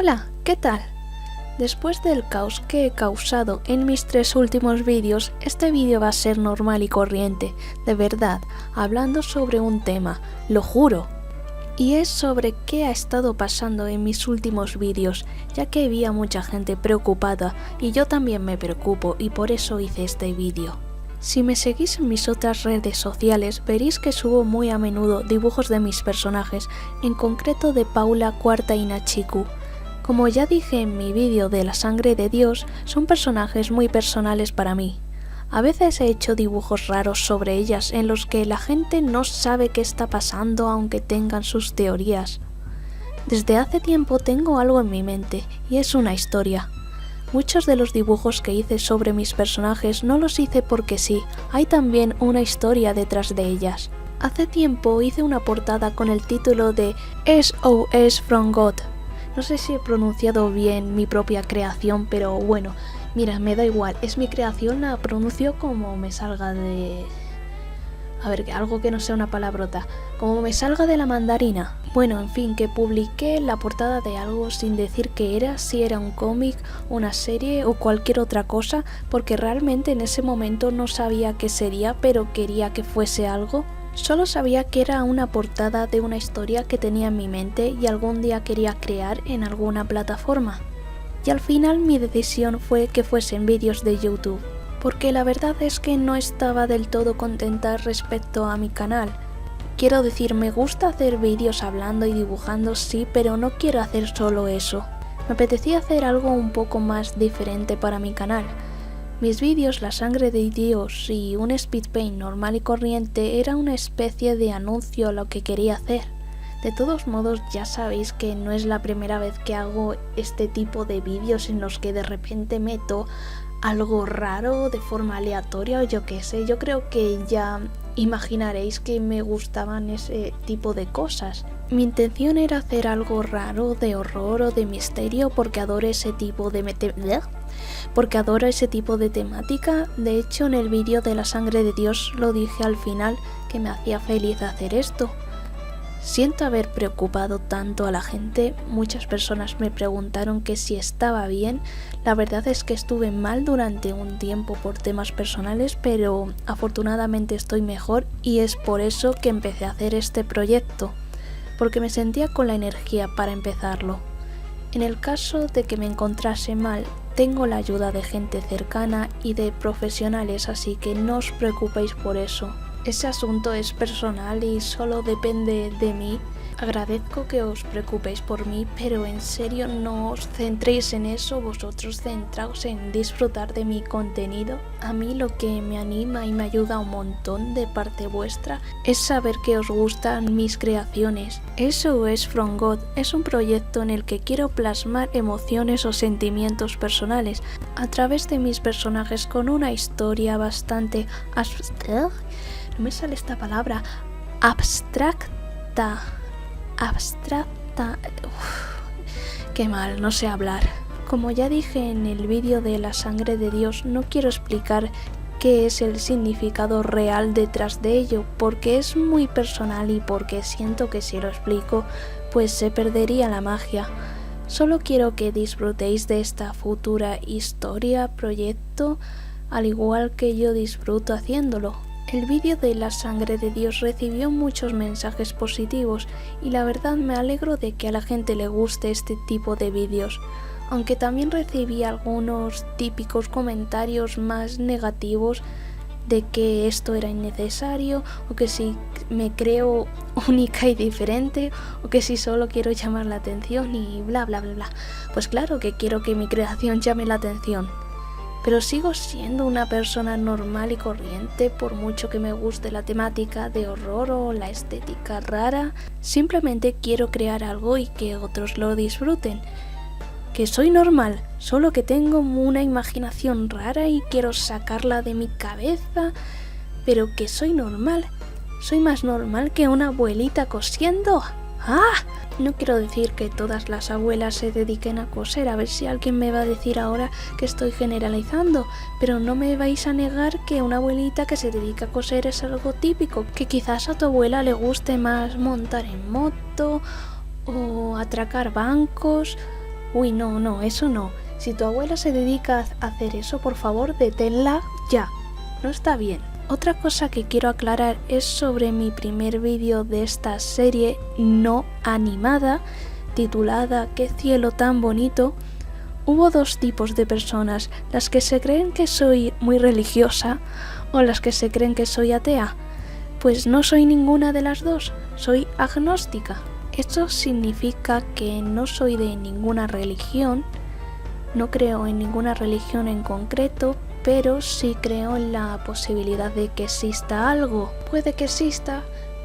Hola, ¿qué tal? Después del caos que he causado en mis 3 últimos vídeos, este vídeo va a ser normal y corriente, de verdad, hablando sobre un tema, lo juro. Y es sobre qué ha estado pasando en mis últimos vídeos, ya que había mucha gente preocupada y yo también me preocupo y por eso hice este vídeo. Si me seguís en mis otras redes sociales, veréis que subo muy a menudo dibujos de mis personajes, en concreto de Paula Cuarta y Nachiku. Como ya dije en mi vídeo de la sangre de Dios, son personajes muy personales para mí. A veces he hecho dibujos raros sobre ellas en los que la gente no sabe qué está pasando aunque tengan sus teorías. Desde hace tiempo tengo algo en mi mente y es una historia. Muchos de los dibujos que hice sobre mis personajes no los hice porque sí, hay también una historia detrás de ellas. Hace tiempo hice una portada con el título de SOS from God. No sé si he pronunciado bien mi propia creación, pero bueno, mira, me da igual, es mi creación, la pronuncio como me salga de... A ver, algo que no sea una palabrota, como me salga de la mandarina. Bueno, en fin, que publiqué la portada de algo sin decir qué era, si era un cómic, una serie o cualquier otra cosa, porque realmente en ese momento no sabía qué sería, pero quería que fuese algo. Solo sabía que era una portada de una historia que tenía en mi mente y algún día quería crear en alguna plataforma. Y al final mi decisión fue que fuesen vídeos de YouTube, porque la verdad es que no estaba del todo contenta respecto a mi canal. Quiero decir, me gusta hacer vídeos hablando y dibujando, sí, pero no quiero hacer solo eso. Me apetecía hacer algo un poco más diferente para mi canal. Mis vídeos, La sangre de Dios y un speedpaint normal y corriente era una especie de anuncio a lo que quería hacer. De todos modos, ya sabéis que no es la primera vez que hago este tipo de vídeos en los que de repente meto algo raro de forma aleatoria o yo qué sé. Yo creo que ya imaginaréis que me gustaban ese tipo de cosas. Mi intención era hacer algo raro, de horror o de misterio porque adoro ese tipo de temática. De hecho, en el vídeo de La sangre de Dios lo dije al final que me hacía feliz hacer esto. Siento haber preocupado tanto a la gente, muchas personas me preguntaron que si estaba bien. La verdad es que estuve mal durante un tiempo por temas personales, pero afortunadamente estoy mejor y es por eso que empecé a hacer este proyecto, porque me sentía con la energía para empezarlo. En el caso de que me encontrase mal, tengo la ayuda de gente cercana y de profesionales, así que no os preocupéis por eso. Ese asunto es personal y solo depende de mí. Agradezco que os preocupéis por mí, pero en serio no os centréis en eso, vosotros centraos en disfrutar de mi contenido. A mí lo que me anima y me ayuda un montón de parte vuestra es saber que os gustan mis creaciones. SOS from God es un proyecto en el que quiero plasmar emociones o sentimientos personales a través de mis personajes con una historia bastante no me sale esta palabra, abstracta. Qué mal, no sé hablar. Como ya dije en el vídeo de La sangre de Dios, no quiero explicar qué es el significado real detrás de ello, porque es muy personal y porque siento que si lo explico, pues se perdería la magia. Solo quiero que disfrutéis de esta futura historia, proyecto, al igual que yo disfruto haciéndolo. El vídeo de La sangre de Dios recibió muchos mensajes positivos y la verdad me alegro de que a la gente le guste este tipo de vídeos, aunque también recibí algunos típicos comentarios más negativos de que esto era innecesario o que si me creo única y diferente o que si solo quiero llamar la atención y bla bla bla bla. Pues claro que quiero que mi creación llame la atención. Pero sigo siendo una persona normal y corriente por mucho que me guste la temática de horror o la estética rara. Simplemente quiero crear algo y que otros lo disfruten. Que soy normal, solo que tengo una imaginación rara y quiero sacarla de mi cabeza. Pero que soy normal. Soy más normal que una abuelita cosiendo. ¡Ah! No quiero decir que todas las abuelas se dediquen a coser, a ver si alguien me va a decir ahora que estoy generalizando, pero no me vais a negar que una abuelita que se dedica a coser es algo típico, que quizás a tu abuela le guste más montar en moto o atracar bancos Uy, no, eso no. Si tu abuela se dedica a hacer eso, por favor, deténla ya. No está bien. Otra cosa que quiero aclarar es sobre mi primer vídeo de esta serie no animada, titulada ¿Qué cielo tan bonito? Hubo dos tipos de personas, las que se creen que soy muy religiosa o las que se creen que soy atea. Pues no soy ninguna de las dos, soy agnóstica. Esto significa que no soy de ninguna religión, no creo en ninguna religión en concreto, pero sí creo en la posibilidad de que exista algo. Puede que exista,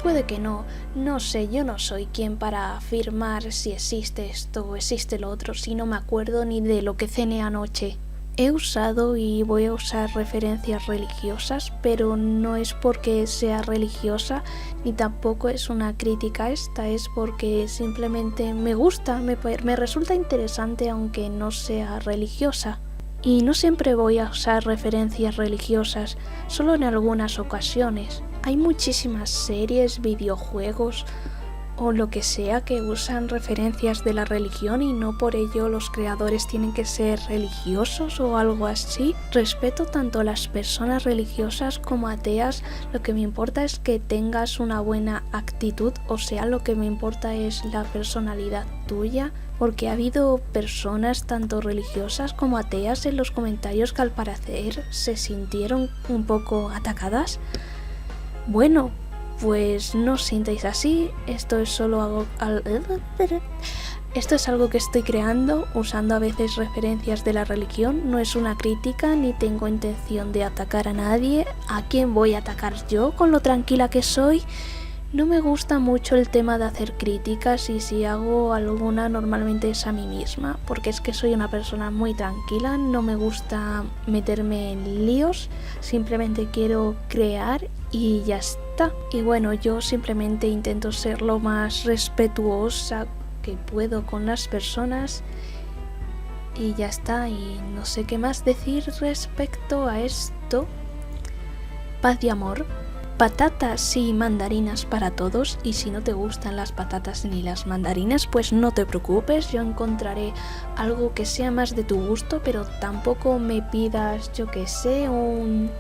puede que no. No sé, yo no soy quien para afirmar si existe esto o existe lo otro, si no me acuerdo ni de lo que cené anoche. He usado y voy a usar referencias religiosas, pero no es porque sea religiosa ni tampoco es una crítica a esta, es porque simplemente me gusta, me resulta interesante aunque no sea religiosa. Y no siempre voy a usar referencias religiosas, solo en algunas ocasiones. Hay muchísimas series, videojuegos o lo que sea que usan referencias de la religión y no por ello los creadores tienen que ser religiosos o algo así. Respeto tanto a las personas religiosas como ateas, lo que me importa es que tengas una buena actitud, o sea, lo que me importa es la personalidad tuya, porque ha habido personas tanto religiosas como ateas en los comentarios que al parecer se sintieron un poco atacadas. Bueno, pues no os sintáis así, esto es algo que estoy creando, usando a veces referencias de la religión, no es una crítica ni tengo intención de atacar a nadie. ¿A quién voy a atacar yo con lo tranquila que soy? No me gusta mucho el tema de hacer críticas y si hago alguna normalmente es a mí misma, porque es que soy una persona muy tranquila, no me gusta meterme en líos, simplemente quiero crear y ya está. Y bueno, yo simplemente intento ser lo más respetuosa que puedo con las personas y ya está, y no sé qué más decir respecto a esto. Paz y amor. Patatas y mandarinas para todos, y si no te gustan las patatas ni las mandarinas, pues no te preocupes, yo encontraré algo que sea más de tu gusto, pero tampoco me pidas, yo que sé, un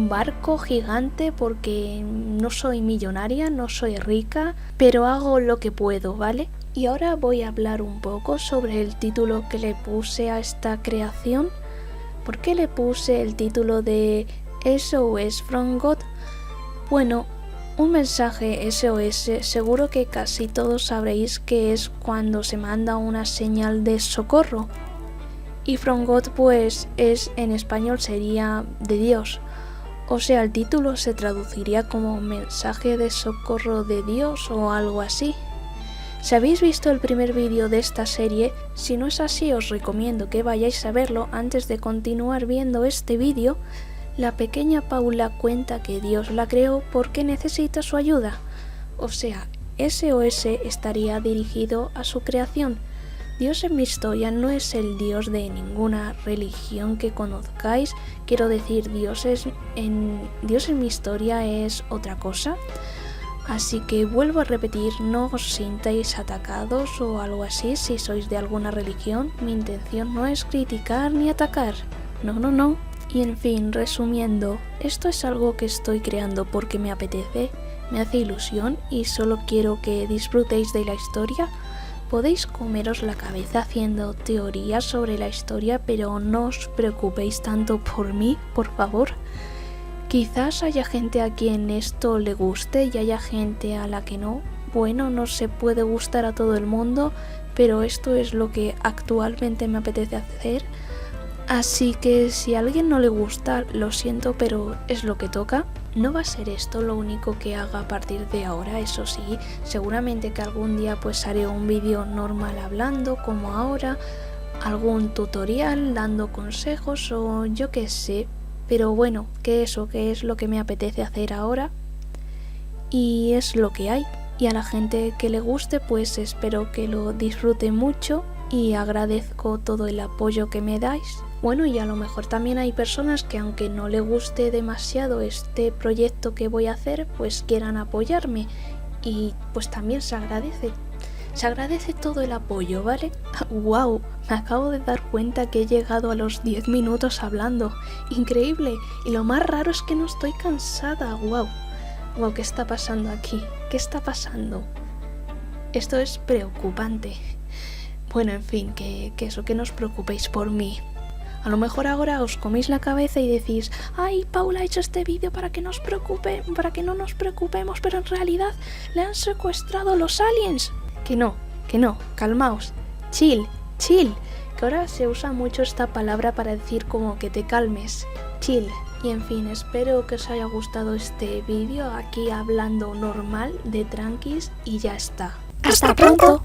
barco gigante, porque no soy millonaria, no soy rica, pero hago lo que puedo, ¿vale? Y ahora voy a hablar un poco sobre el título que le puse a esta creación. ¿Por qué le puse el título de SOS from God? Bueno, un mensaje SOS seguro que casi todos sabréis que es cuando se manda una señal de socorro. Y from God pues en español sería de Dios. O sea, el título se traduciría como mensaje de socorro de Dios o algo así. Si habéis visto el primer vídeo de esta serie, si no es así os recomiendo que vayáis a verlo antes de continuar viendo este vídeo. La pequeña Paula cuenta que Dios la creó porque necesita su ayuda. O sea, SOS estaría dirigido a su creación. Dios en mi historia no es el Dios de ninguna religión que conozcáis. Quiero decir, Dios en mi historia es otra cosa. Así que vuelvo a repetir, no os sintáis atacados o algo así si sois de alguna religión. Mi intención no es criticar ni atacar. No. Y en fin, resumiendo, esto es algo que estoy creando porque me apetece, me hace ilusión y solo quiero que disfrutéis de la historia. Podéis comeros la cabeza haciendo teorías sobre la historia, pero no os preocupéis tanto por mí, por favor. Quizás haya gente a quien esto le guste y haya gente a la que no. Bueno, no se puede gustar a todo el mundo, pero esto es lo que actualmente me apetece hacer. Así que si a alguien no le gusta, lo siento, pero es lo que toca. No va a ser esto lo único que haga a partir de ahora, eso sí, seguramente que algún día pues haré un vídeo normal hablando como ahora, algún tutorial dando consejos o yo qué sé, pero bueno, que es lo que me apetece hacer ahora y es lo que hay. Y a la gente que le guste pues espero que lo disfrute mucho y agradezco todo el apoyo que me dais. Bueno, y a lo mejor también hay personas que aunque no le guste demasiado este proyecto que voy a hacer, pues quieran apoyarme y pues también se agradece. Se agradece todo el apoyo, ¿vale? ¡Wow! Me acabo de dar cuenta que he llegado a los 10 minutos hablando. ¡Increíble! Y lo más raro es que no estoy cansada. ¡Wow! ¡Wow! ¿Qué está pasando aquí? ¿Qué está pasando? Esto es preocupante. Bueno, en fin, que no os preocupéis por mí. A lo mejor ahora os coméis la cabeza y decís: ¡ay, Paula ha hecho este vídeo para que no nos preocupemos! Pero en realidad le han secuestrado los aliens. Que no, calmaos. Chill. Que ahora se usa mucho esta palabra para decir como que te calmes. Chill. Y en fin, espero que os haya gustado este vídeo aquí hablando normal, de tranquis, y ya está. ¡Hasta pronto!